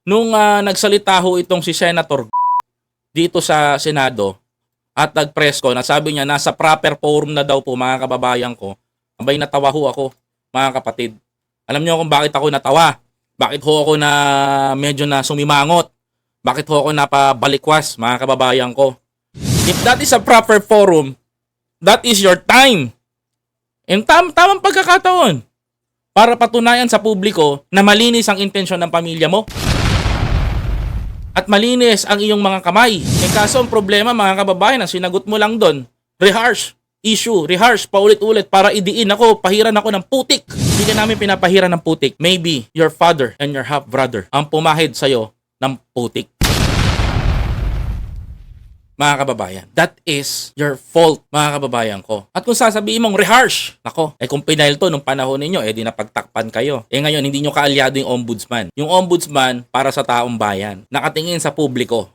Nung nagsalita ho itong si Senator dito sa Senado at nag-press ko na sabi niya nasa proper forum na daw po mga kababayan ko, abay natawa ho ako mga kapatid. Alam niyo kung bakit ako natawa? Bakit ho ako na medyo na sumimangot? Bakit ho ako napabalikwas mga kababayan ko? If that is a proper forum, that is your time. And tamang pagkakataon para patunayan sa publiko na malinis ang intensyon ng pamilya mo. At malinis ang iyong mga kamay. Kaso ang problema mga kababayan, ang sinagot mo lang doon, rehearse paulit-ulit para idiin ako, pahiran ako ng putik. Hindi ka namin pinapahiran ng putik. Maybe your father and your half-brother ang pumahid sa'yo ng putik. Mga kababayan, that is your fault, mga kababayan ko. At kung sasabihin mong rehearse, nako, kung pinail to nung panahon ninyo, di napagtakpan kayo. Ngayon, hindi nyo kaalyado yung ombudsman. Yung ombudsman para sa taong bayan, nakatingin sa publiko.